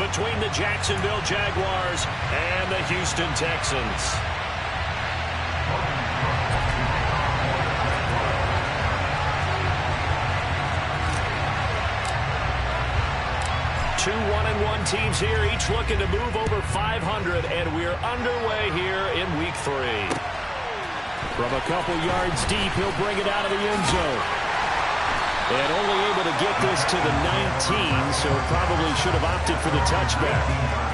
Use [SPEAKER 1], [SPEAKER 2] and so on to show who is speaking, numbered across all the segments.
[SPEAKER 1] between the Jacksonville Jaguars and the Houston Texans. Two 1-1 teams here, each looking to move over 500, and we're underway here in Week 3. From a couple yards deep, he'll bring it out of the end zone. And only able to get this to the 19, so probably should have opted for the touchback.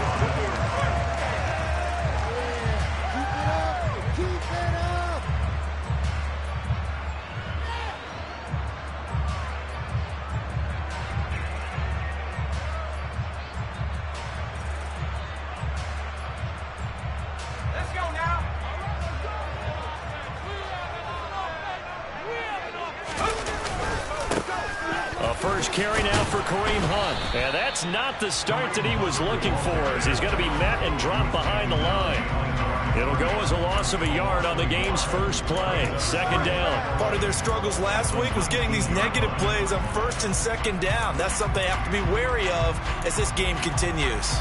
[SPEAKER 1] First carry now for Kareem Hunt. And that's not the start that he was looking for, as he's going to be met and dropped behind the line. It'll go as a loss of a yard on the game's first play. Second down.
[SPEAKER 2] Part of their struggles last week was getting these negative plays on first and second down. That's something they have to be wary of as this game continues.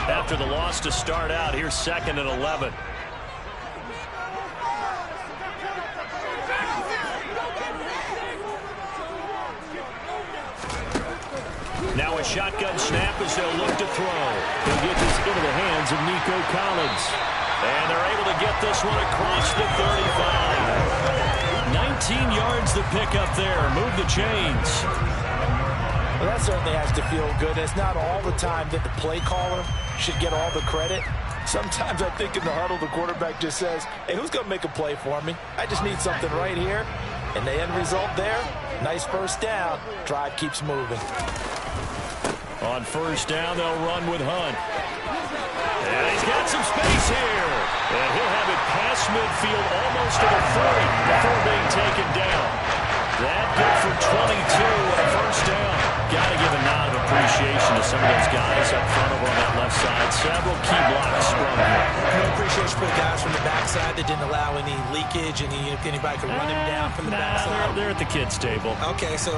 [SPEAKER 1] After the loss to start out, here's 2nd and 11. Now a shotgun snap as they'll look to throw. They'll get this into the hands of Nico Collins. And they're able to get this one across the 35. 19 yards to pick up there. Move the chains.
[SPEAKER 2] Well, that certainly has to feel good. It's not all the time that the play caller should get all the credit. Sometimes I think in the huddle, the quarterback just says, hey, who's going to make a play for me? I just need something right here. And the end result there, nice first down. Drive keeps moving.
[SPEAKER 1] On first down, they'll run with Hunt. And he's got some space here. And he'll have it past midfield almost to the 40 before being taken down. That good for 22 on first down. Got to give a nod of appreciation to some of those guys up front over on that left side. Several key blocks sprung here.
[SPEAKER 2] No appreciation for the guys from the backside that didn't allow any leakage, and anybody could run him down from the backside.
[SPEAKER 1] They're at the kids' table.
[SPEAKER 2] Okay, so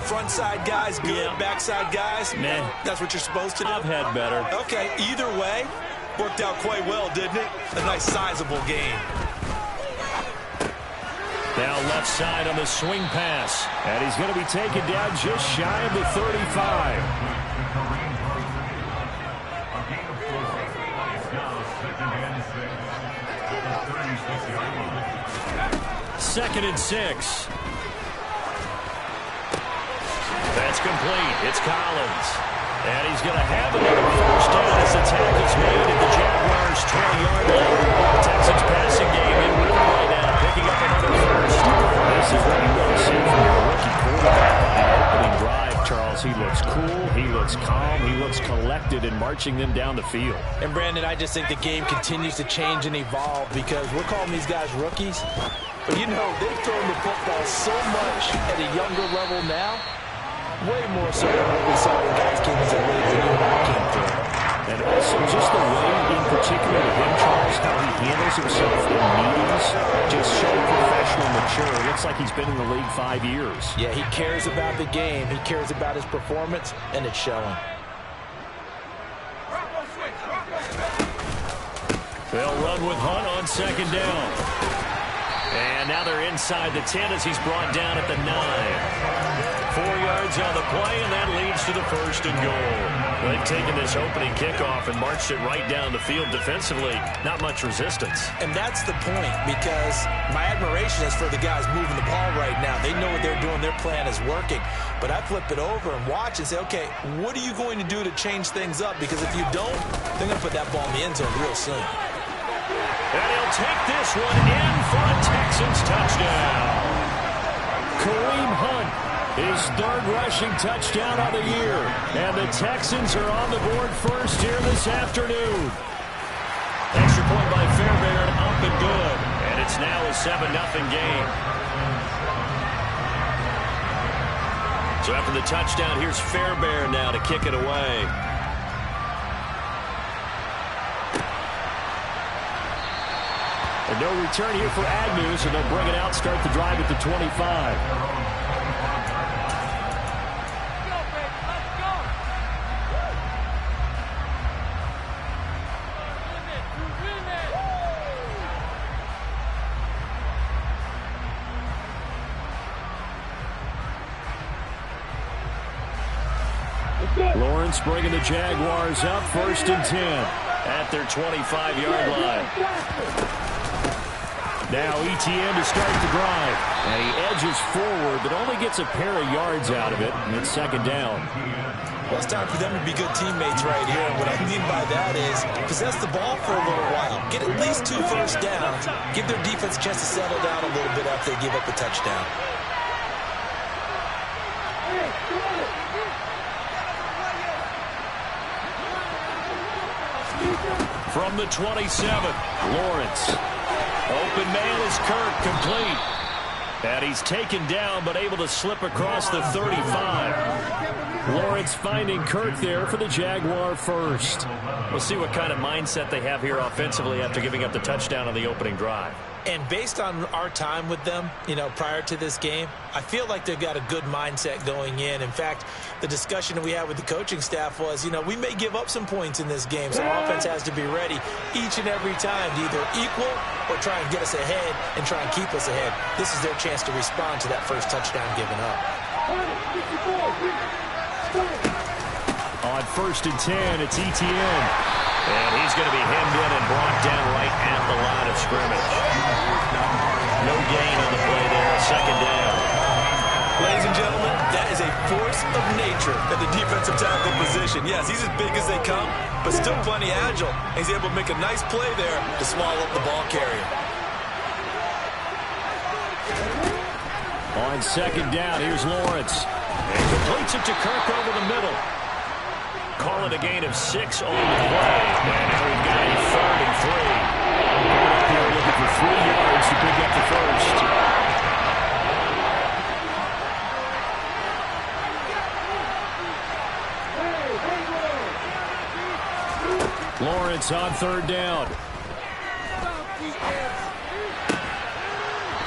[SPEAKER 2] front side guys good, backside guys,
[SPEAKER 1] man,
[SPEAKER 2] that's what you're supposed to do?
[SPEAKER 1] I've had better.
[SPEAKER 2] Okay, either way, worked out quite well, didn't it? A nice sizable game.
[SPEAKER 1] Now left side on the swing pass. And he's going to be taken down just shy of the 35. Second and 6. That's complete. It's Collins. And he's going to have another first down as the tackle's made at the Jaguars' 20-yard line. Texans passing game in rhythm right now, picking up another first. This is what you want to see from your rookie quarterback. On the opening drive, Charles, he looks cool, he looks calm, he looks collected in marching them down the field.
[SPEAKER 2] And, Brandon, I just think the game continues to change and evolve because we're calling these guys rookies. But, you know, they've thrown the football so much at a younger level now. Way more so than what we saw when guys came into the league when you and I came through.
[SPEAKER 1] And also just the way, in particular with him, Charles, how he handles himself in meetings, just so professional, mature. It looks like he's been in the league 5 years.
[SPEAKER 2] Yeah, he cares about the game. He cares about his performance, and it's showing.
[SPEAKER 1] They'll run with Hunt on second down. And now they're inside the 10 as he's brought down at the 9. 4 yards on the play, and that leads to the first and goal. They've taken this opening kickoff and marched it right down the field defensively. Not much resistance.
[SPEAKER 2] And that's the point, because my admiration is for the guys moving the ball right now. They know what they're doing. Their plan is working. But I flip it over and watch and say, okay, what are you going to do to change things up? Because if you don't, they're going to put that ball in the end zone real soon.
[SPEAKER 1] And he'll take this one in for a Texans touchdown. Kareem Hunt. His third rushing touchdown of the year. And the Texans are on the board first here this afternoon. Extra point by Fairbairn, up and good. And it's now a 7-0 game. So after the touchdown, here's Fairbairn now to kick it away. And no return here for Agnew, so they'll bring it out, start the drive at the 25. Lawrence bringing the Jaguars up 1st and 10 at their 25-yard line. Now Etienne to start the drive. And he edges forward, but only gets a pair of yards out of it. And it's 2nd down.
[SPEAKER 2] Well, it's time for them to be good teammates right here. And what I mean by that is possess the ball for a little while. Get at least 2 first downs. Give their defense a chance to settle down a little bit after they give up a touchdown.
[SPEAKER 1] From the 27, Lawrence. Open man is Kirk, complete. And he's taken down, but able to slip across the 35. Lawrence finding Kirk there for the Jaguar first. We'll see what kind of mindset they have here offensively after giving up the touchdown on the opening drive.
[SPEAKER 2] And based on our time with them, prior to this game, I feel like they've got a good mindset going in. In fact, the discussion that we had with the coaching staff was, we may give up some points in this game, so offense has to be ready each and every time to either equal or try and get us ahead and try and keep us ahead. This is their chance to respond to that first touchdown given up.
[SPEAKER 1] On 1st and 10, it's Etienne. And he's going to be hemmed in and brought down right at the line of scrimmage. No gain on the play there, 2nd down.
[SPEAKER 2] Ladies and gentlemen, that is a force of nature at the defensive tackle position. Yes, he's as big as they come, but still plenty agile. He's able to make a nice play there to swallow up the ball carrier.
[SPEAKER 1] On 2nd down, here's Lawrence. And completes it to Kirk over the middle. Call it a gain of 6 on the play. And now we've got a 3rd and 3. Up here looking for 3 yards to pick up the first. Lawrence on 3rd down.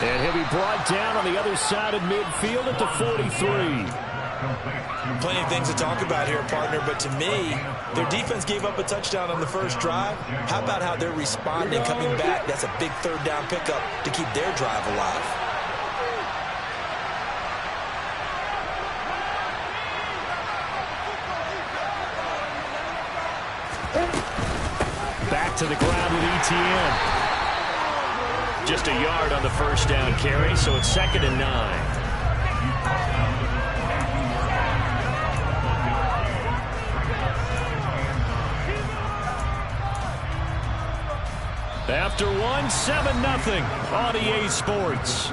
[SPEAKER 1] And he'll be brought down on the other side of midfield at the 43.
[SPEAKER 2] Plenty of things to talk about here, partner, but to me, their defense gave up a touchdown on the first drive. How about how they're responding, coming back? That's a big 3rd down pickup to keep their drive alive.
[SPEAKER 1] Back to the ground with Etienne. Just a yard on the first down carry, so it's 2nd and 9. After 1, 7-0 on EA Sports.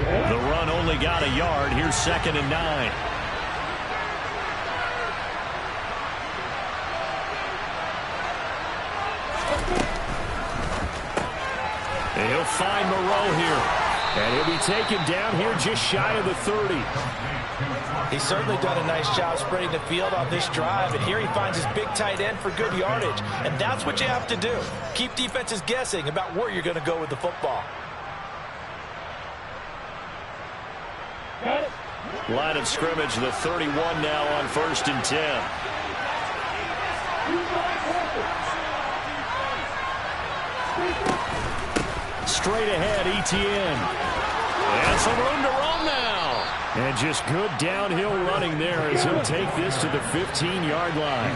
[SPEAKER 1] The run only got a yard. Here's 2nd and 9. And he'll find Moreau here. And he'll be taken down here just shy of the 30.
[SPEAKER 2] He's certainly done a nice job spreading the field on this drive. And here he finds his big tight end for good yardage. And that's what you have to do. Keep defenses guessing about where you're going to go with the football.
[SPEAKER 1] Line of scrimmage, the 31 now on 1st and 10. Straight ahead, Etienne. And some room to run now. And just good downhill running there as he'll take this to the 15-yard line.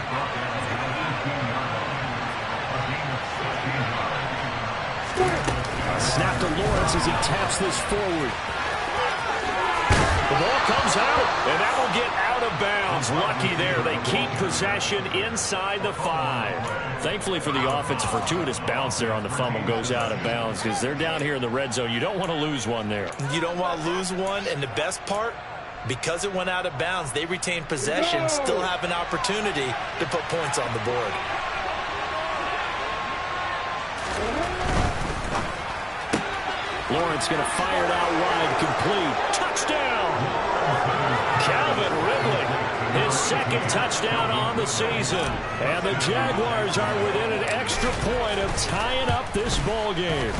[SPEAKER 1] Snap to Lawrence as he taps this forward. The ball comes out, and that will get out of bounds. Lucky there. They keep possession inside the 5. Thankfully for the offense, a fortuitous bounce there on the fumble goes out of bounds because they're down here in the red zone. You don't want to lose one there.
[SPEAKER 2] You don't want to lose one, and the best part, because it went out of bounds, they retain possession, still have an opportunity to put points on the board.
[SPEAKER 1] Lawrence going to fire it out wide, complete. Touchdown! Calvin Ridley, his 2nd touchdown on the season. And the Jaguars are within an extra point of tying up this ball game.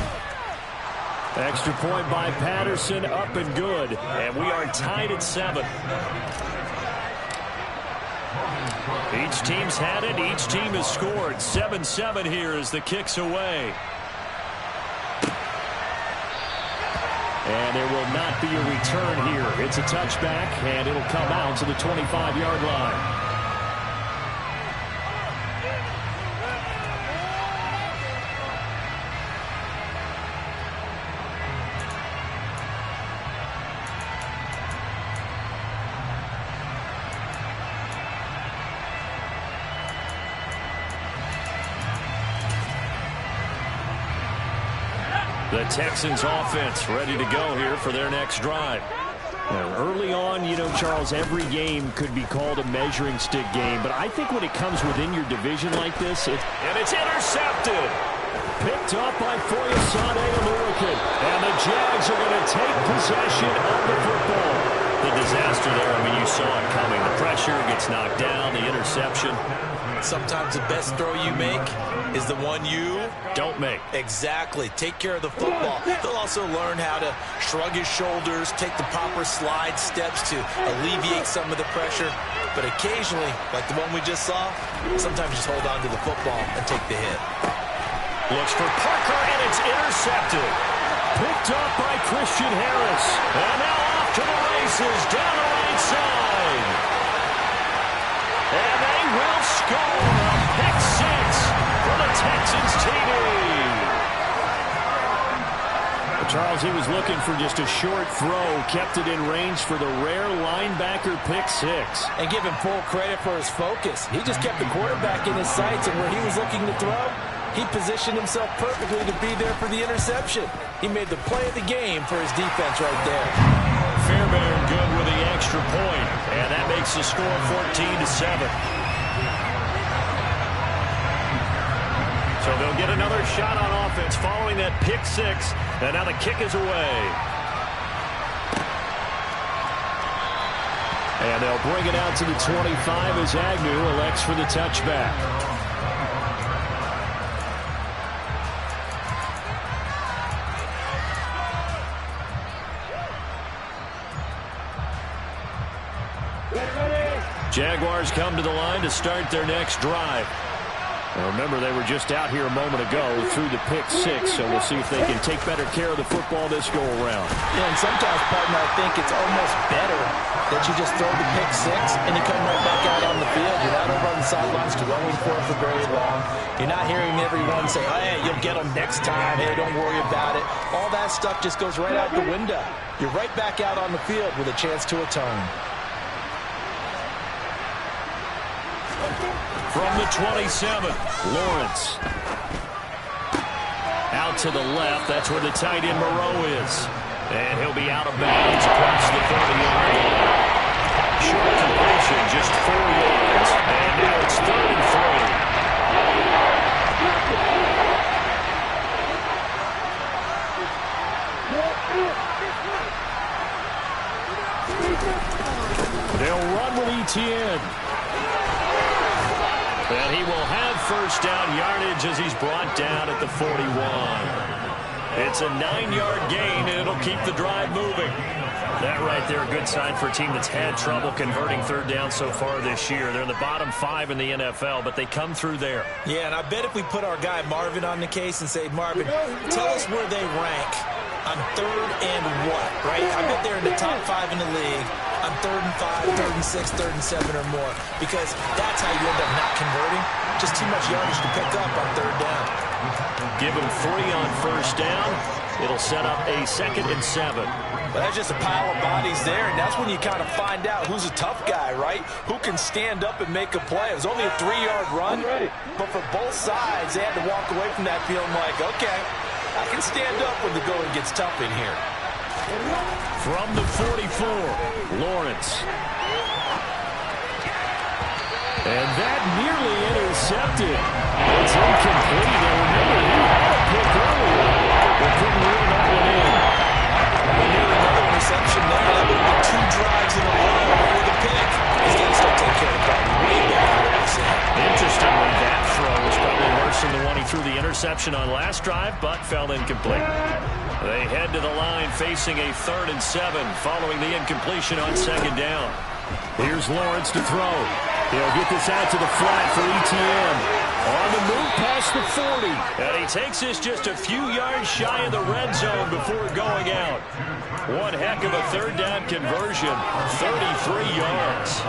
[SPEAKER 1] Extra point by Patterson, up and good. And we are tied at 7. Each team's had it. Each team has scored. 7-7 here as the kick's away. And there will not be a return here. It's a touchback, and it'll come out to the 25-yard line. The Texans offense ready to go here for their next drive. Early on, you know, Charles, every game could be called a measuring stick game, but I think when it comes within your division like this, and it's intercepted. Picked up by Foyesade American, and the Jags are going to take possession of the football. The disaster there, I mean, you saw it coming. The pressure gets knocked down, the interception.
[SPEAKER 2] Sometimes the best throw you make is the one you
[SPEAKER 1] don't make.
[SPEAKER 2] Exactly. Take care of the football. He'll also learn how to shrug his shoulders, take the proper slide steps to alleviate some of the pressure. But occasionally, like the one we just saw, sometimes just hold on to the football and take the hit.
[SPEAKER 1] Looks for Parker, and it's intercepted. Picked up by Christian Harris. And now off to the races down the right side. And they will score a pick 6 for the Texans TD. Charles, he was looking for just a short throw, kept it in range for the rare linebacker pick 6.
[SPEAKER 2] And give him full credit for his focus. He just kept the quarterback in his sights, and where he was looking to throw, he positioned himself perfectly to be there for the interception. He made the play of the game for his defense right there.
[SPEAKER 1] Fairbairn good with the extra point, and that makes the score 14-7. So they'll get another shot on offense following that pick 6, and now the kick is away. And they'll bring it out to the 25 as Agnew elects for the touchback. Jaguars come to the line to start their next drive. Now remember, they were just out here a moment ago through the pick 6, so we'll see if they can take better care of the football this go-around.
[SPEAKER 2] Yeah, and sometimes, partner, I think it's almost better that you just throw the pick 6 and you come right back out on the field. You're not over on the sidelines dwelling for it for very long. You're not hearing everyone say, oh, hey, you'll get them next time. Hey, don't worry about it. All that stuff just goes right out the window. You're right back out on the field with a chance to atone.
[SPEAKER 1] From the 27, Lawrence. Out to the left. That's where the tight end Moreau is. And he'll be out of bounds across the 30-yard line. Short completion, just 4 yards. And now it's 3rd and 3. They'll run with Etienne. And he will have first down yardage as he's brought down at the 41. It's a 9-yard gain, and it'll keep the drive moving. That right there, a good sign for a team that's had trouble converting third down so far this year. They're in the bottom 5 in the NFL, but they come through there.
[SPEAKER 2] Yeah, and I bet if we put our guy Marvin on the case and say, Marvin, tell us where they rank on 3rd and what, right? I bet they're in the top 5 in the league on 3rd and 5, 3rd and 6, 3rd and 7 or more, because that's how you end up not converting. Just too much yardage to pick up on 3rd down.
[SPEAKER 1] Give him 3 on first down. It'll set up a 2nd and 7.
[SPEAKER 2] But that's just a pile of bodies there, and that's when you kind of find out who's a tough guy, right? Who can stand up and make a play. It was only a 3-yard run, but for both sides, they had to walk away from that feeling like, okay, I can stand up when the going gets tough in here.
[SPEAKER 1] From the 44, Lawrence. And that nearly intercepted. It's incomplete. And remember, he had a pick earlier, but couldn't reel that one in.
[SPEAKER 2] Near another interception there. That would have been 2 drives in a row with a pick. He's got to start taking care of the problem way better than what we said.
[SPEAKER 1] Interestingly, that throw was probably worse than the one he threw the interception on last drive, but fell incomplete. They head to the line facing a 3rd and 7 following the incompletion on 2nd down. Here's Lawrence to throw. He'll get this out to the flat for ETN. On the move past the 40. And he takes this just a few yards shy of the red zone before going out. One heck of a 3rd down conversion. 33 yards.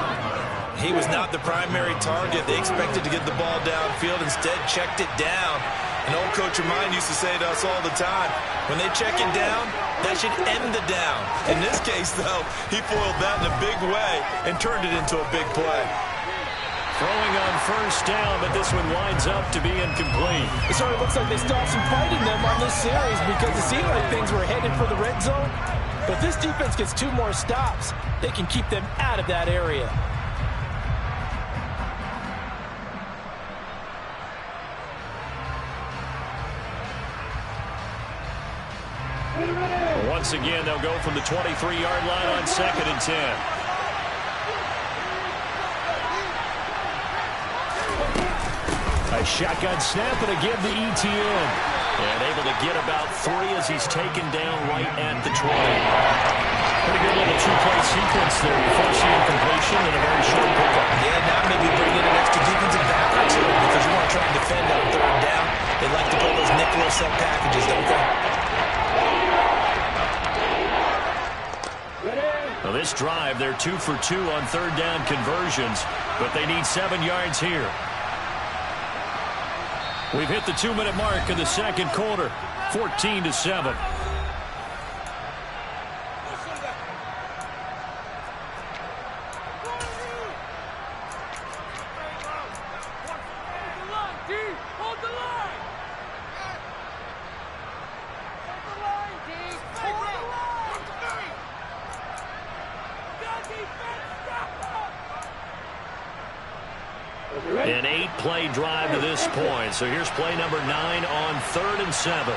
[SPEAKER 2] He was not the primary target. They expected to get the ball downfield. Instead, checked it down. An old coach of mine used to say to us all the time, when they check it down, that should end the down. In this case, though, he foiled that in a big way and turned it into a big play.
[SPEAKER 1] Throwing on 1st down, but this one winds up to be incomplete.
[SPEAKER 3] It sort of looks like they still have some fight in them on this series because it seemed like things were headed for the red zone. But this defense gets 2 more stops. They can keep them out of that area.
[SPEAKER 1] Once again, they'll go from the 23-yard line on 2nd and 10. A shotgun snap and again to ETN. And able to get about 3 as he's taken down right at the 20. Pretty good little 2-play sequence there. You force the incompletion and a very short pickup.
[SPEAKER 2] Yeah, now maybe bring in an extra defensive back or 2 because you want to try and defend on 3rd down. They like to play those nickel set packages, don't they?
[SPEAKER 1] Well, this drive, they're 2 for 2 on 3rd down conversions, but they need 7 yards here. We've hit the 2-minute mark in the 2nd quarter, 14-7. An 8-play drive to this point. So here's play number 9 on 3rd and 7.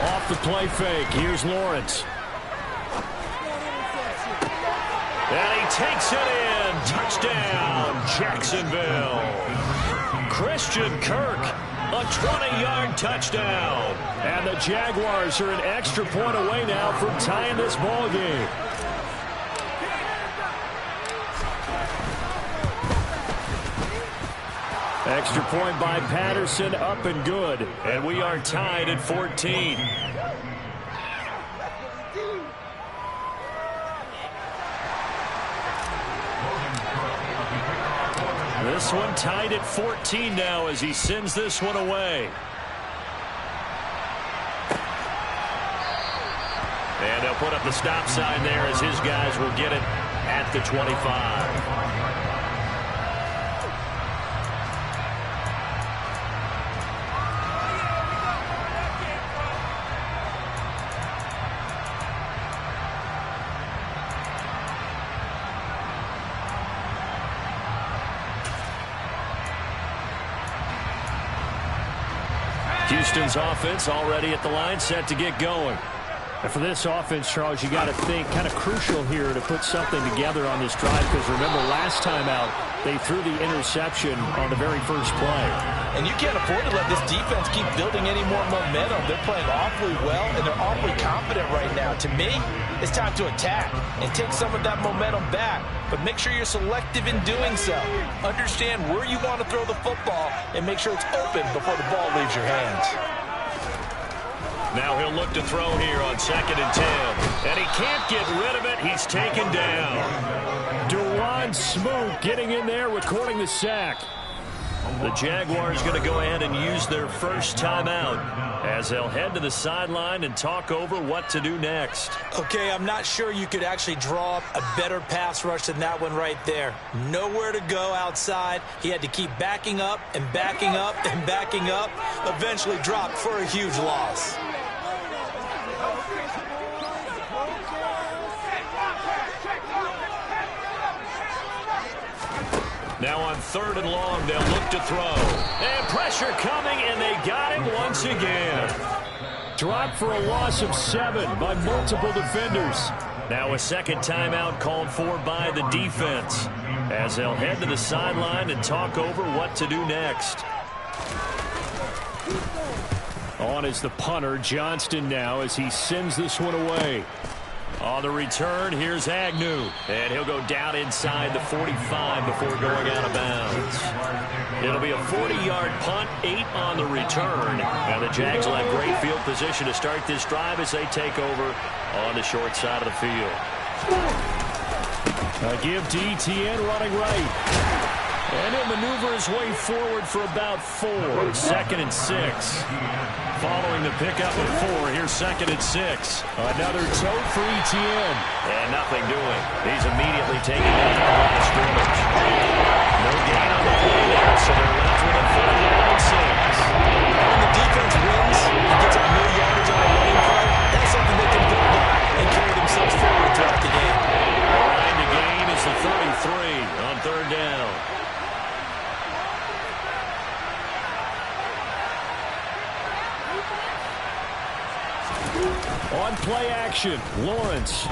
[SPEAKER 1] Off the play fake. Here's Lawrence. And he takes it in. Touchdown, Jacksonville. Christian Kirk, a 20-yard touchdown. And the Jaguars are an extra point away now from tying this ball game. Extra point by Patterson, up and good. And we are tied at 14. This one tied at 14 now as he sends this one away. And they'll put up the stop sign there as his guys will get it at the 25. Houston's offense already at the line, set to get going.
[SPEAKER 4] And for this offense, Charles, you got to think kind of crucial here to put something together on this drive because remember last time out they threw the interception on the very first play.
[SPEAKER 3] And you can't afford to let this defense keep building any more momentum. They're playing awfully well and they're awfully confident right now. To me, it's time to attack and take some of that momentum back. But make sure you're selective in doing so. Understand where you want to throw the football and make sure it's open before the ball leaves your hands.
[SPEAKER 1] Now he'll look to throw here on 2nd and 10. And he can't get rid of it. He's taken down.
[SPEAKER 4] Dewan Smoot getting in there, recording the sack.
[SPEAKER 1] The Jaguars going to go ahead and use their first timeout as they'll head to the sideline and talk over what to do next.
[SPEAKER 3] Okay, I'm not sure you could actually draw up a better pass rush than that one right there. Nowhere to go outside. He had to keep backing up and backing up and backing up. Eventually dropped for a huge loss.
[SPEAKER 1] Now on 3rd and long, they'll look to throw. And pressure coming, and they got him once again.
[SPEAKER 4] Dropped for a loss of 7 by multiple defenders.
[SPEAKER 1] Now a second timeout called for by the defense as they'll head to the sideline and talk over what to do next.
[SPEAKER 4] On is the punter, Johnston now, as he sends this one away.
[SPEAKER 1] On the return, here's Agnew. And he'll go down inside the 45 before going out of bounds. It'll be a 40-yard punt, 8 on the return. Now the Jags will have great field position to start this drive as they take over on the short side of the field.
[SPEAKER 4] A give to Etienne running right. And he'll maneuver his way forward for about 4. 2nd and 6. Following the pickup of 4, here's 2nd and 6. Another tote for Etienne.
[SPEAKER 1] And nothing doing. He's immediately taken down the line of scrimmage. No gain on the play there, so they're left with a 4-6.
[SPEAKER 3] When the defense wins and gets a new yardage on a running play, that's something they can build on and carry themselves forward throughout the game.
[SPEAKER 1] The line to gain is the 33 on 3rd down.
[SPEAKER 4] On play action, Lawrence.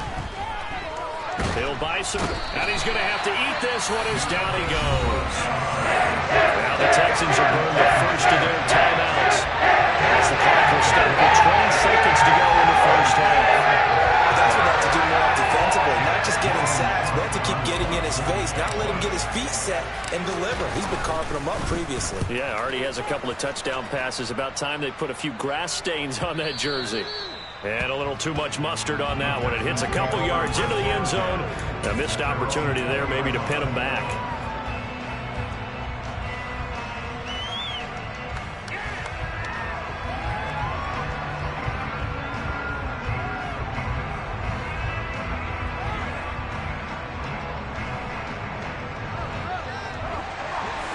[SPEAKER 1] Bill Bison, and he's going to have to eat this one as down he goes. Now the Texans are burned the first of their timeouts as the clock will stop with 20 seconds to go in the first half.
[SPEAKER 3] That's what they have to do more defensively, not just getting sacks, but have to keep getting in his face, not let him get his feet set and deliver. He's been carving them up previously.
[SPEAKER 1] Yeah, already has a couple of touchdown passes. About time they put a few grass stains on that jersey. And a little too much mustard on that one. It hits a couple yards into the end zone. A missed opportunity there maybe to pin him back.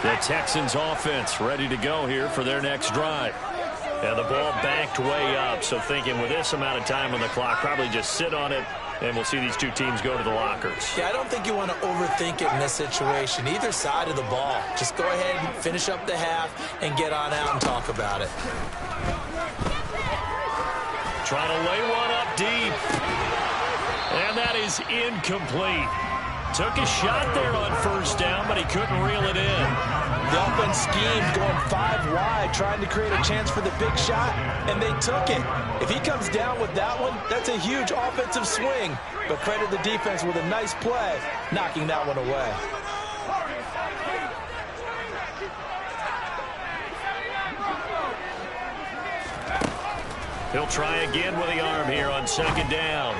[SPEAKER 1] The Texans offense ready to go here for their next drive. And the ball backed way up, so thinking with this amount of time on the clock, probably just sit on it, and we'll see these two teams go to the lockers.
[SPEAKER 3] Yeah, I don't think you want to overthink it in this situation, either side of the ball. Just go ahead and finish up the half and get on out and talk about it.
[SPEAKER 1] Trying to lay one up deep. And that is incomplete. Took a shot there on 1st down, but he couldn't reel it in.
[SPEAKER 3] The offense schemed going 5 wide, trying to create a chance for the big shot, and they took it. If he comes down with that one, that's a huge offensive swing. But credit the defense with a nice play, knocking that one away.
[SPEAKER 1] He'll try again with the arm here on 2nd down.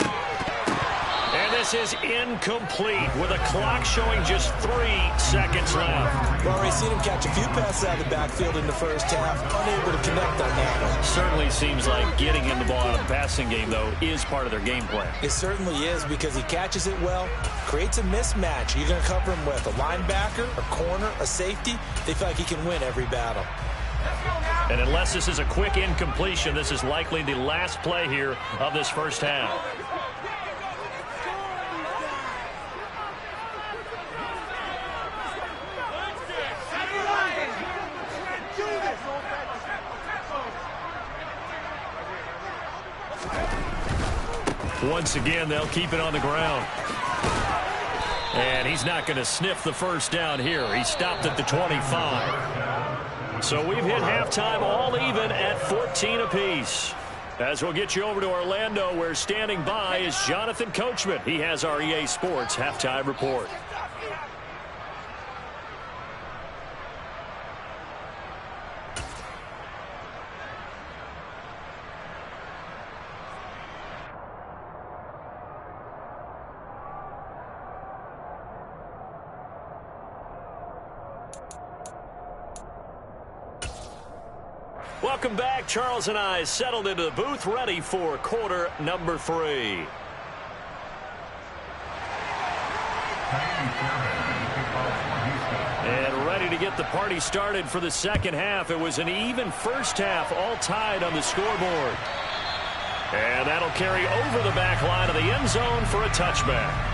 [SPEAKER 1] And this is incomplete with a clock showing just 3 seconds left.
[SPEAKER 3] We've already seen him catch a few passes out of the backfield in the first half, unable to connect on that one.
[SPEAKER 1] Certainly seems like getting him the ball out of the passing game, though, is part of their game plan.
[SPEAKER 3] It certainly is because he catches it well, creates a mismatch. You're going to cover him with a linebacker, a corner, a safety. They feel like he can win every battle.
[SPEAKER 1] And unless this is a quick incompletion, this is likely the last play here of this first half. Once again, they'll keep it on the ground. And he's not going to sniff the first down here. He stopped at the 25. So we've hit halftime all even at 14 apiece. As we'll get you over to Orlando, where standing by is Jonathan Coachman. He has our EA Sports halftime report. Welcome back. Charles and I settled into the booth, ready for quarter number 3. And ready to get the party started for the second half. It was an even first half, all tied on the scoreboard. And that'll carry over the back line of the end zone for a touchback.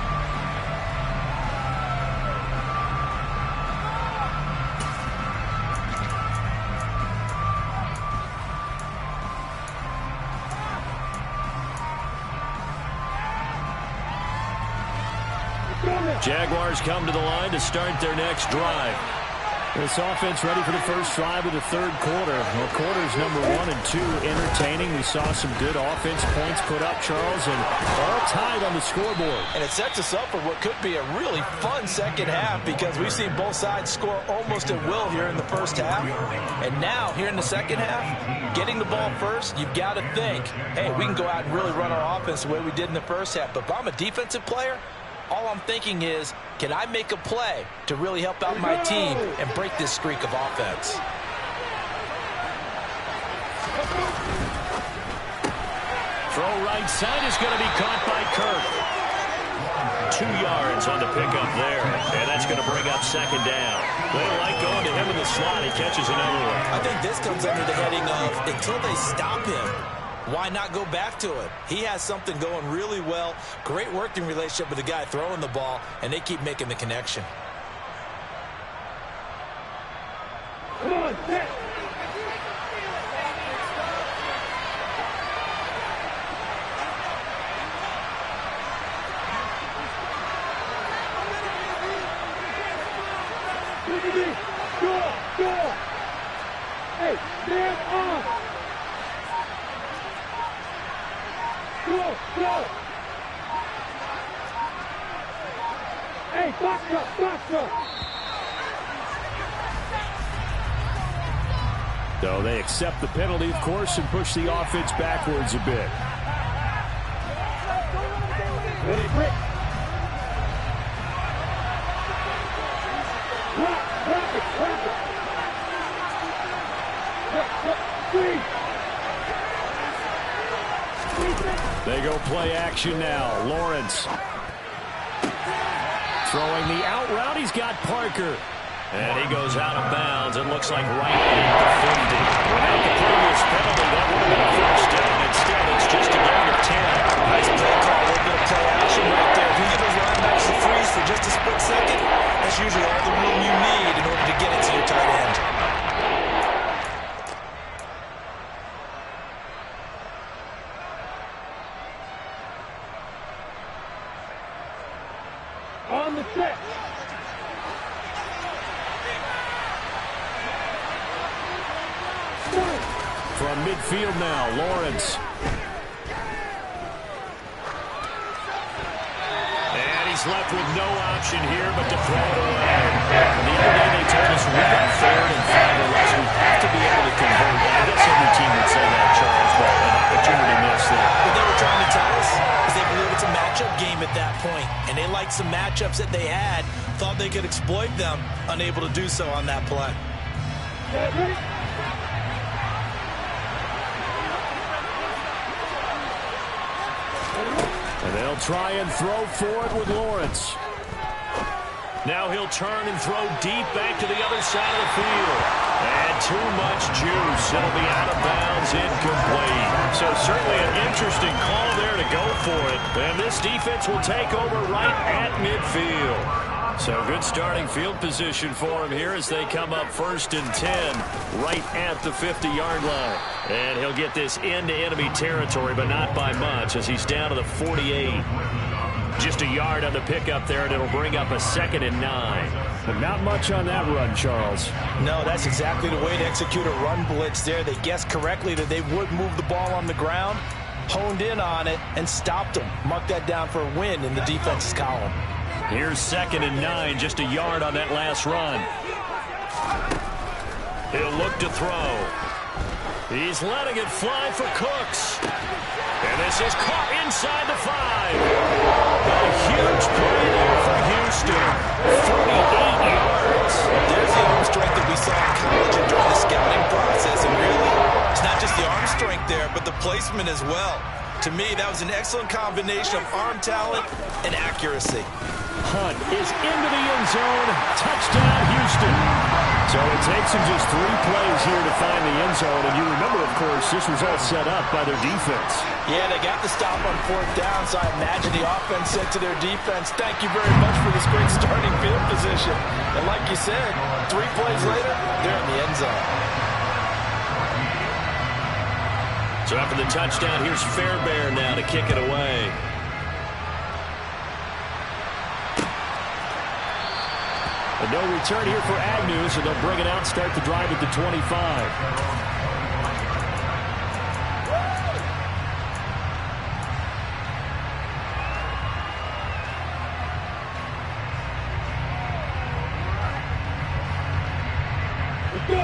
[SPEAKER 1] Jaguars come to the line to start their next drive.
[SPEAKER 4] This offense ready for the first drive of the third quarter. Well, quarters number 1 and 2 entertaining. We saw some good offense points put up, Charles, and all tied on the scoreboard.
[SPEAKER 3] And it sets us up for what could be a really fun second half because we've seen both sides score almost at will here in the first half. And now, here in the second half, getting the ball first, you've got to think, hey, we can go out and really run our offense the way we did in the first half. But if I'm a defensive player, all I'm thinking is, can I make a play to really help out my team and break this streak of offense?
[SPEAKER 4] Throw right side is going to be caught by Kirk. 2 yards on the pickup there, and that's going to bring up second down. They like going to him in the slot. He catches another one.
[SPEAKER 3] I think this comes under the heading of until they stop him, why not go back to it? He has something going really well. Great working relationship with the guy throwing the ball, and they keep making the connection.
[SPEAKER 5] Come on, set. Go. Hey, stand off. Go! Hey, box up!
[SPEAKER 4] So they accept the penalty, of course, and push the offense backwards a bit.
[SPEAKER 5] Ready, quick!
[SPEAKER 4] They go play action now. Lawrence throwing the out route. He's got Parker. And he goes out of bounds. It looks like right at the 50. Without the previous penalty, that would have been a first down. Instead, it's just a gain of 10.
[SPEAKER 3] Nice play call. A little bit of play action right there. If you give those running backs the freeze for just a split second, that's usually all the room you need in order to get it to your tight end.
[SPEAKER 5] On the set.
[SPEAKER 4] From midfield now, Lawrence. And he's left with no option here but to throw it away. The other day they told us we got 3rd and 5 or less. We have to be able to convert. I guess every team would say that, Charles, but an opportunity missed there.
[SPEAKER 3] What they were trying to tell us is they believe it's a matchup game at that point, and they liked some matchups that they had, thought they could exploit them, unable to do so on that play.
[SPEAKER 4] And they'll try and throw for it with Lawrence. Now he'll turn and throw deep back to the other side of the field. And too much juice. It'll be out of bounds, incomplete. So certainly an interesting call there to go for it. And this defense will take over right at midfield. So good starting field position for him here as they come up 1st and 10 right at the 50-yard line. And he'll get this into enemy territory, but not by much as he's down to the 48. Just a yard on the pickup there, and it'll bring up a 2nd and 9. But not much on that run, Charles.
[SPEAKER 3] No, that's exactly the way to execute a run blitz there. They guessed correctly that they would move the ball on the ground, honed in on it, and stopped them. Mark that down for a win in the defense's column.
[SPEAKER 4] Here's 2nd and 9, just a yard on that last run. He'll look to throw. He's letting it fly for Cooks. And this is caught inside the 5. A huge play there for Houston. 48 yards.
[SPEAKER 3] There's the arm strength that we saw in college and during the scouting process. And really, it's not just the arm strength there, but the placement as well. To me, that was an excellent combination of arm talent and accuracy.
[SPEAKER 4] Hunt is into the end zone. Touchdown, Houston. So it takes him just 3 plays here to find the end zone. And you remember, of course, this was all set up by their defense.
[SPEAKER 3] Yeah, they got the stop on 4th down, so I imagine the offense said to their defense, thank you very much for this great starting field position. And like you said, 3 plays later, they're in the end zone.
[SPEAKER 4] So after the touchdown, here's Fairbairn now to kick it away. And no return here for Agnew, so they'll bring it out and start the drive at the 25.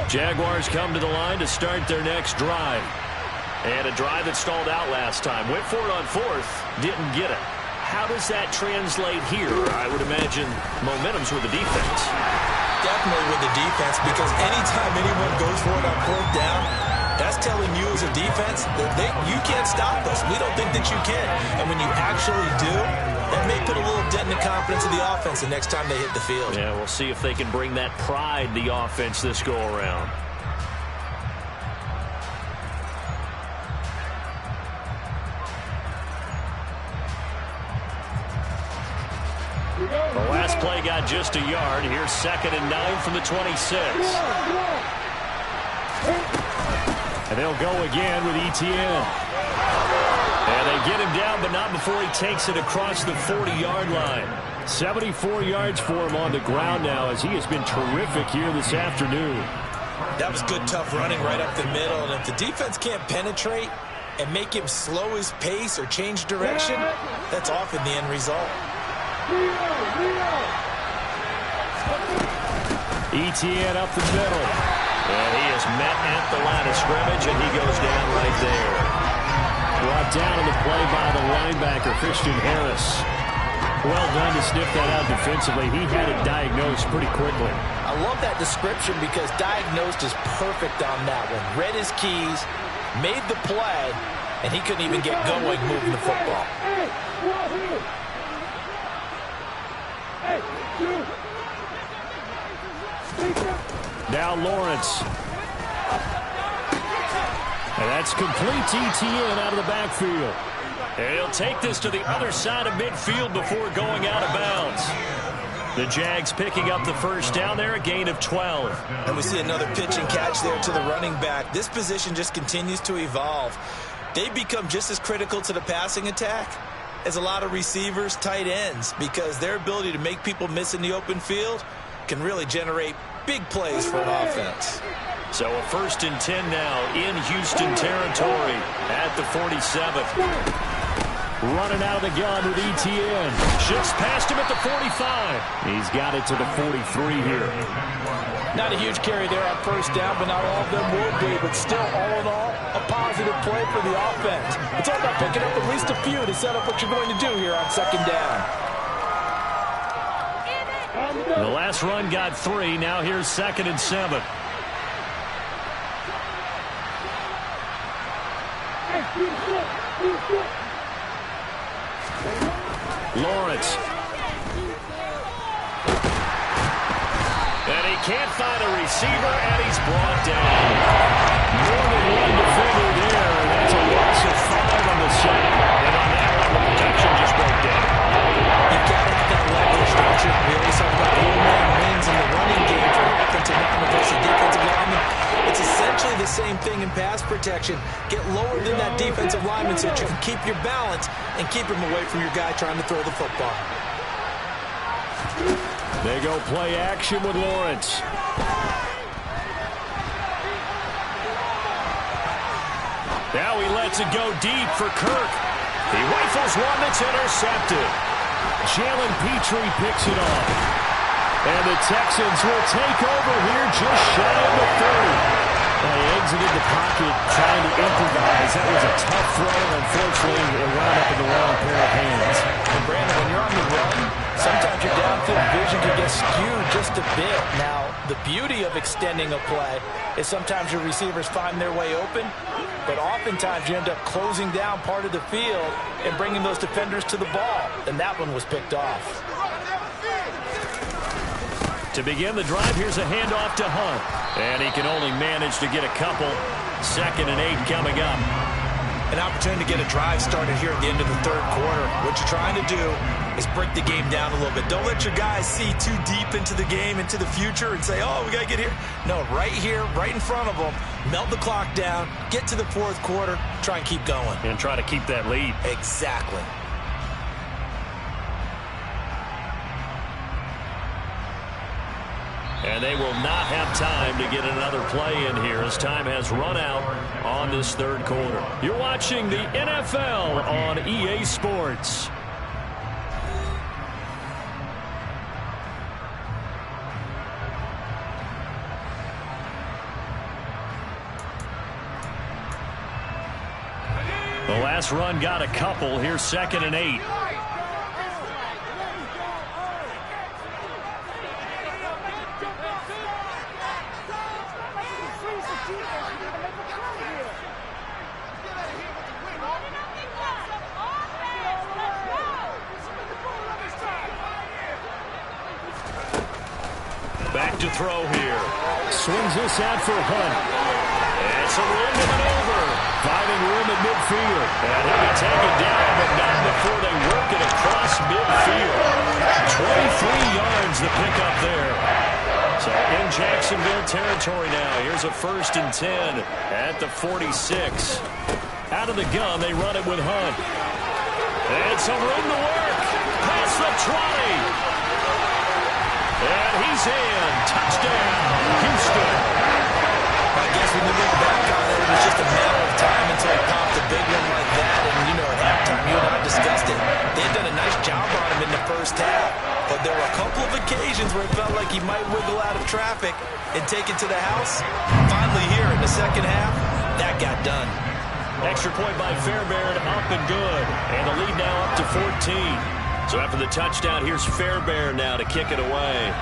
[SPEAKER 4] Jaguars come to the line to start their next drive. And a drive that stalled out last time. Went for it on fourth, didn't get it. How does that translate here? I would imagine momentum's with the defense.
[SPEAKER 3] Definitely with the defense, because anytime anyone goes for it on fourth down, that's telling you as a defense that you can't stop us. We don't think that you can. And when you actually do, that may put a little dent in the confidence of the offense the next time they hit the field.
[SPEAKER 4] Yeah, we'll see if they can bring that pride in the offense this go-around. The last play got just a yard. Here's 2nd and 9 from the 26. And they'll go again with Etienne. And they get him down, but not before he takes it across the 40-yard line. 74 yards for him on the ground now, as he has been terrific here this afternoon.
[SPEAKER 3] That was good, tough running right up the middle. And if the defense can't penetrate and make him slow his pace or change direction, that's often the end result.
[SPEAKER 4] Etienne up the middle. And he is met at the line of scrimmage, and he goes down right there. Brought down on the play by the linebacker, Christian Harris. Well done to sniff that out defensively. He had it diagnosed pretty quickly.
[SPEAKER 2] I love that description because diagnosed is perfect on that one. Read his keys, made the play, and he couldn't even get going moving the football.
[SPEAKER 4] Now Lawrence. And that's complete to Etienne out of the backfield. And he'll take this to the other side of midfield before going out of bounds. The Jags picking up the first down there, a gain of 12.
[SPEAKER 3] And we see another pitch and catch there to the running back. This position just continues to evolve. They become just as critical to the passing attack as a lot of receivers, tight ends, because their ability to make people miss in the open field can really generate big plays for an offense.
[SPEAKER 4] So a 1st and 10 now in Houston territory at the 47th. Running out of the gun with Etienne. Shifts past him at the 45. He's got it to the 43 here.
[SPEAKER 2] Not a huge carry there on first down, but not all of them will be. But still, all in all, a positive play for the offense. It's all about picking up at least a few to set up what you're going to do here on 2nd down.
[SPEAKER 4] The last run got 3. Now here's 2nd and 7. Lawrence. And he can't find a receiver, and he's brought down. More than one defender there, and that's a loss of 5 on the sack. And on that one, the protection just broke down.
[SPEAKER 3] You've got to have that leverage, don't you? We always talk about the man wins in the running game for offensive lineman versus defensive lineman. It's essentially the same thing in pass protection. Get lower than that defensive lineman so that you can keep your balance and keep him away from your guy trying to throw the football.
[SPEAKER 4] They go play action with Lawrence. Now he lets it go deep for Kirk. He rifles one that's intercepted. Jalen Petrie picks it up. And the Texans will take over here just shy of the 30. They exited the pocket trying to improvise. That was a tough throw, and unfortunately, it wound up in the wrong pair of hands.
[SPEAKER 2] And Brandon, when you're on the run, sometimes your downfield vision can get skewed just a bit. Now, the beauty of extending a play is sometimes your receivers find their way open, but oftentimes you end up closing down part of the field and bringing those defenders to the ball. And that one was picked off.
[SPEAKER 4] To begin the drive, here's a handoff to Hunt. And he can only manage to get a couple. 2nd and 8 coming up.
[SPEAKER 3] An opportunity to get a drive started here at the end of the 3rd quarter. What you're trying to do is break the game down a little bit. Don't let your guys see too deep into the game, into the future, and say, oh, we got to get here. No, right here, right in front of them, melt the clock down, get to the 4th quarter, try and keep going.
[SPEAKER 4] And try to keep that lead.
[SPEAKER 3] Exactly.
[SPEAKER 4] And they will not have time to get another play in here as time has run out on this third quarter. You're watching the NFL on EA Sports. The last run got a couple. Here's 2nd and 8. Back to throw here. Swings this out for Hunt. And some room to maneuver. Finding room at midfield. And he'll be taken down, but not before they work it across midfield. 23 yards the pickup there. So in Jacksonville territory now. Here's a 1st and 10 at the 46. Out of the gun, they run it with Hunt. And some room to work. Past the 20. And he's in. Touchdown, Houston.
[SPEAKER 3] I guess when you look back on it, it was just a matter of time until he popped a big one like that. And, you know, at halftime, you and I discussed it. They had done a nice job on him in the first half. But there were a couple of occasions where it felt like he might wiggle out of traffic and take it to the house. Finally here in the second half, that got done.
[SPEAKER 4] Extra point by Fairbairn, up and good. And the lead now up to 14. So after the touchdown, here's Fairbairn now to kick it away.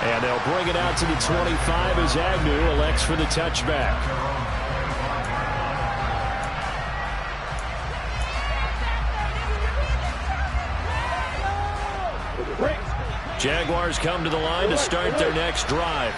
[SPEAKER 4] And they'll bring it out to the 25 as Agnew elects for the touchback. Jaguars come to the line to start their next drive.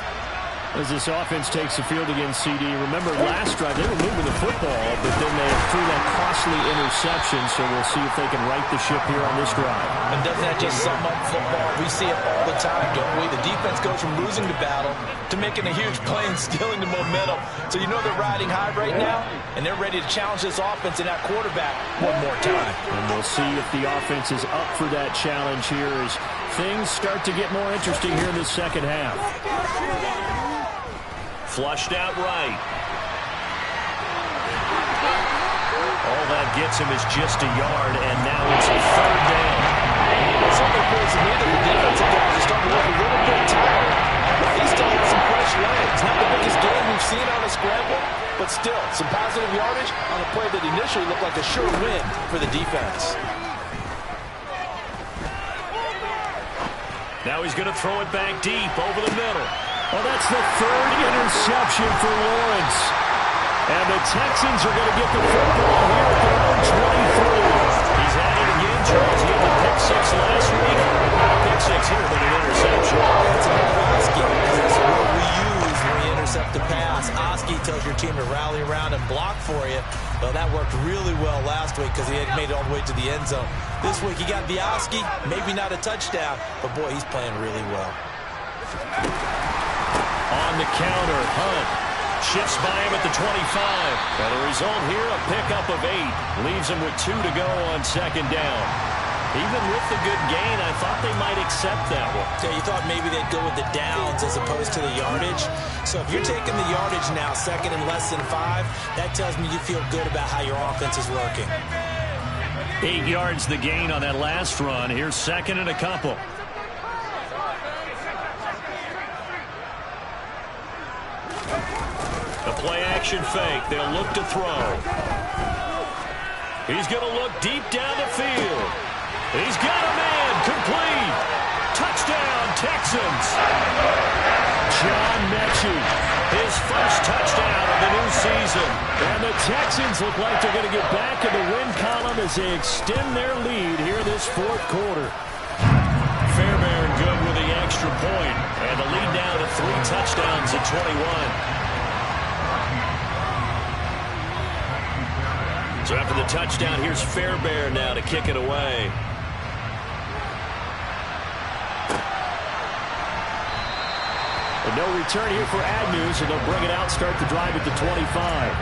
[SPEAKER 4] As this offense takes the field against CD. Remember last drive they were moving the football, but then they threw that costly interception, so we'll see if they can right the ship here on this drive.
[SPEAKER 3] And doesn't that just sum up football? We see it all the time, don't we? The defense goes from losing the battle to making a huge play and stealing the momentum. So you know they're riding high right now, and they're ready to challenge this offense and that quarterback one more time.
[SPEAKER 4] And we'll see if the offense is up for that challenge here as things start to get more interesting here in the second half. Flushed out right. All that gets him is just a yard, and now it's a 3rd down.
[SPEAKER 3] Something feels to me that the defensive guys are starting to look a little bit tired. He still has some fresh legs. Not the biggest game we've seen on a scramble, but still some positive yardage on a play that initially looked like a sure win for the defense.
[SPEAKER 4] Now he's going to throw it back deep over the middle. Well, that's the 3rd interception for Lawrence. And the Texans are going to get the football here at their own 23. He's had it again, Charles. He had the pick 6 last week. Not a pick 6 here, but an interception.
[SPEAKER 3] That's another Oski, because that's a word we use when we intercept the pass. Oski tells your team to rally around and block for you. Well, that worked really well last week because he had made it all the way to the end zone. This week he got the Oski, maybe not a touchdown, but boy, he's playing really well.
[SPEAKER 4] On the counter, Hunt shifts by him at the 25. And the result here, a pickup of 8. Leaves him with 2 to go on 2nd down. Even with the good gain, I thought they might accept that one.
[SPEAKER 3] Yeah, you thought maybe they'd go with the downs as opposed to the yardage. So if you're taking the yardage now, 2nd and less than 5, that tells me you feel good about how your offense is working.
[SPEAKER 4] 8 yards the gain on that last run. Here's 2nd and a couple. A play-action fake. They'll look to throw. He's going to look deep down the field. He's got a man. Complete. Touchdown, Texans. John Mechie, his first touchdown of the new season. And the Texans look like they're going to get back in the win column as they extend their lead here this 4th quarter. Fairbairn good with the extra point. And the lead down to 3 touchdowns at 21. So after the touchdown, here's Fairbairn now to kick it away. And no return here for Agnew, so they'll bring it out, start the drive at the 25.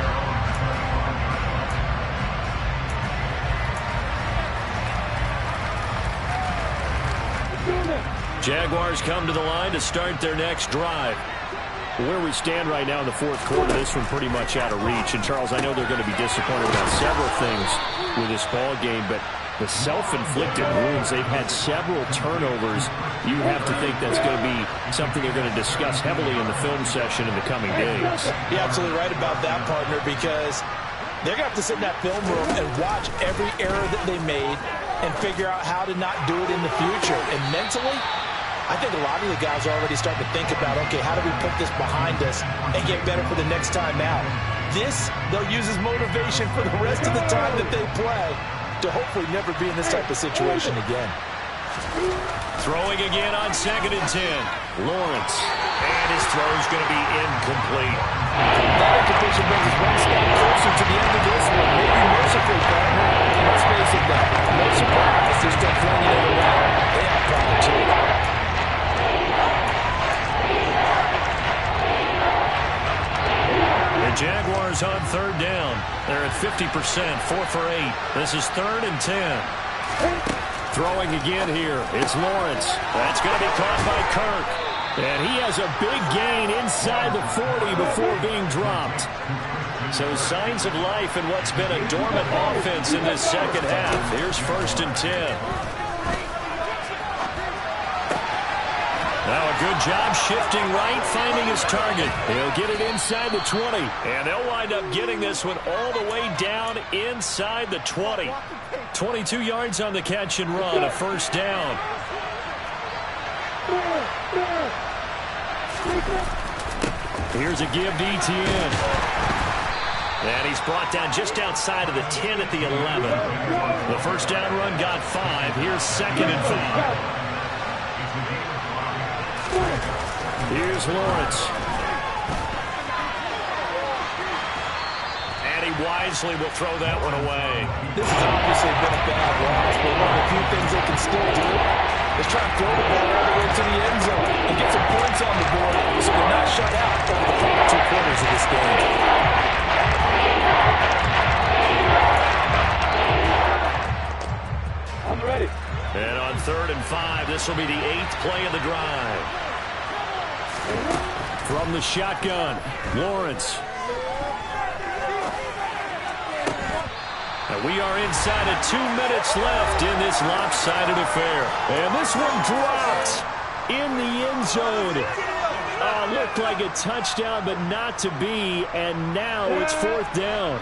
[SPEAKER 4] Jaguars come to the line to start their next drive. Where we stand right now in the fourth quarter, this one pretty much out of reach. And, Charles, I know they're going to be disappointed about several things with this ball game, but the self-inflicted wounds, they've had several turnovers. You have to think that's going to be something they're going to discuss heavily in the film session in the coming days.
[SPEAKER 3] You're absolutely right about that, partner, because they're going to have to sit in that film room and watch every error that they made and figure out how to not do it in the future. And mentally, I think a lot of the guys are already starting to think about, okay, how do we put this behind us and get better for the next time out? This, they'll use as motivation for the rest of the time that they play to hopefully never be in this type of situation again.
[SPEAKER 4] Throwing again on 2nd and 10. Lawrence. And his throw's going to be incomplete.
[SPEAKER 3] That incompletion brings us one step closer to the end of this one. Maybe mercifully, partner. Let's face it, though. No surprise, they're still flinging it around. They have problem, too.
[SPEAKER 4] The Jaguars on 3rd down. They're at 50%, 4 for 8. This is 3rd and 10. Throwing again here. It's Lawrence. That's going to be caught by Kirk. And he has a big gain inside the 40 before being dropped. So signs of life in what's been a dormant offense in this second half. Here's 1st and 10. Now a good job shifting right, finding his target. He'll get it inside the 20. And they'll wind up getting this one all the way down inside the 20. 22 yards on the catch and run, a 1st down. Here's a give to ETN. And he's brought down just outside of the 10 at the 11. The 1st down run got 5. Here's 2nd and 5. Here's Lawrence. And he wisely will throw that one away.
[SPEAKER 3] This has obviously been a bad loss, but one of the few things they can still do is try and throw the ball all the way to the end zone and get some points on the board so they're not shut out over the final 2 quarters of this game.
[SPEAKER 5] I'm ready.
[SPEAKER 4] And on 3rd and 5, this will be the 8th play of the drive. From the shotgun, Lawrence. And we are inside of 2 minutes left in this lopsided affair. And this one dropped in the end zone. Looked like a touchdown, but not to be. And now it's 4th down.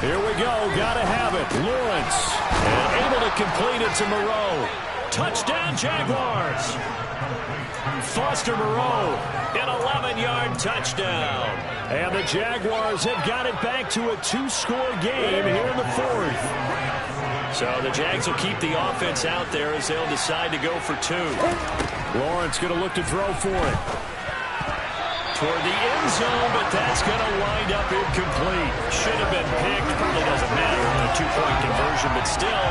[SPEAKER 4] Here we go. Gotta have it. Lawrence. And able to complete it to Moreau. Touchdown, Jaguars. Foster Moreau. An 11-yard touchdown. And the Jaguars have got it back to a 2-score game here in the 4th. So the Jags will keep the offense out there as they'll decide to go for 2. Lawrence going to look to throw for it. Toward the end zone, but that's going to wind up incomplete. Should have been picked. Probably doesn't matter on a 2-point conversion, but still,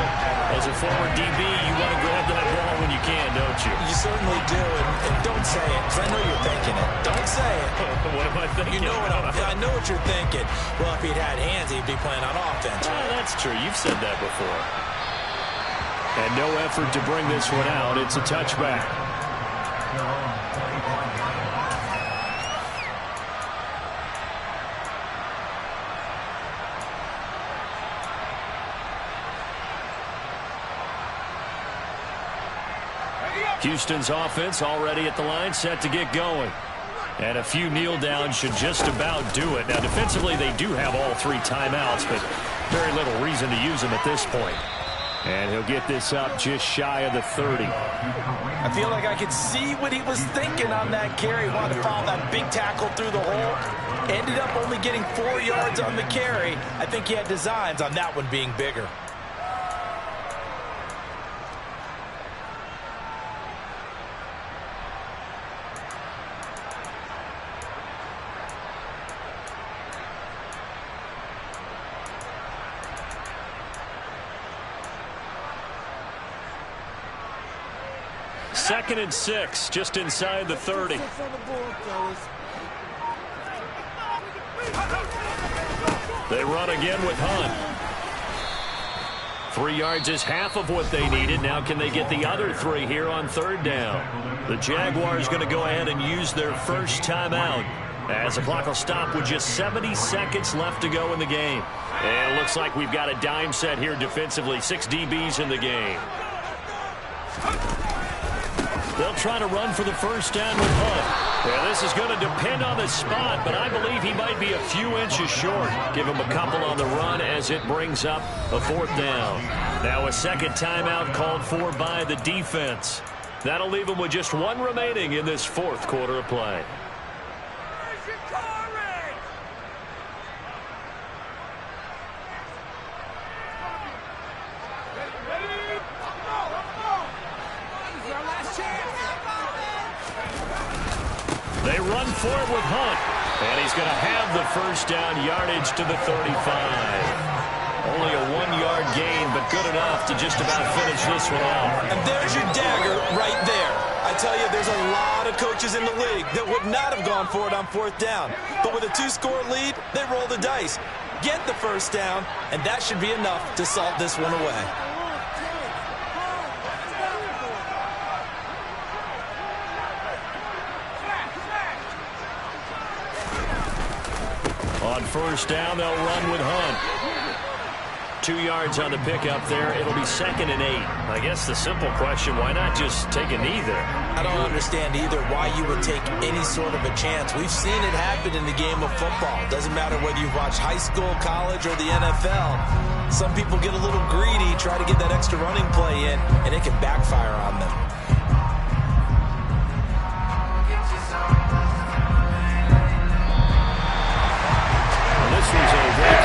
[SPEAKER 4] as a former DB, you want to grab that ball when you can, don't you?
[SPEAKER 3] You certainly do, and don't say it, because I know you're thinking it. Don't say it.
[SPEAKER 4] What am I thinking?
[SPEAKER 3] You know I know what you're thinking. Well, if he'd had hands, he'd be playing on offense.
[SPEAKER 4] That's true. You've said that before. And no effort to bring this one out. It's a touchback. Houston's offense already at the line, set to get going. And a few kneel downs should just about do it. Now, defensively, they do have all 3 timeouts, but very little reason to use them at this point. And he'll get this up just shy of the 30.
[SPEAKER 3] I feel like I could see what he was thinking on that carry. Wanted to follow that big tackle through the hole. Ended up only getting 4 yards on the carry. I think he had designs on that one being bigger.
[SPEAKER 4] Second and 6, just inside the 30. They run again with Hunt. 3 yards is half of what they needed. Now can they get the other 3 here on 3rd down? The Jaguars going to go ahead and use their first timeout, as the clock will stop with just 70 seconds left to go in the game. And it looks like we've got a dime set here defensively. 6 DBs in the game. They'll try to run for the first down with Hunt. Yeah, this is going to depend on the spot, but I believe he might be a few inches short. Give him a couple on the run as it brings up a 4th down. Now a second timeout called for by the defense. That'll leave him with just 1 remaining in this 4th quarter of play. They run for it with Hunt, and he's going to have the first down, yardage to the 35. Only a 1-yard gain, but good enough to just about finish this one out.
[SPEAKER 3] And there's your dagger right there. I tell you, there's a lot of coaches in the league that would not have gone for it on 4th down. But with a 2-score lead, they roll the dice. Get the first down, and that should be enough to salt this one away.
[SPEAKER 4] On first down, they'll run with Hunt. 2 yards on the pickup there. It'll be 2nd and 8. I guess the simple question, why not just take a knee there?
[SPEAKER 3] I don't understand either why you would take any sort of a chance. We've seen it happen in the game of football. Doesn't matter whether you've watched high school, college, or the NFL. Some people get a little greedy, try to get that extra running play in, and it can backfire on them.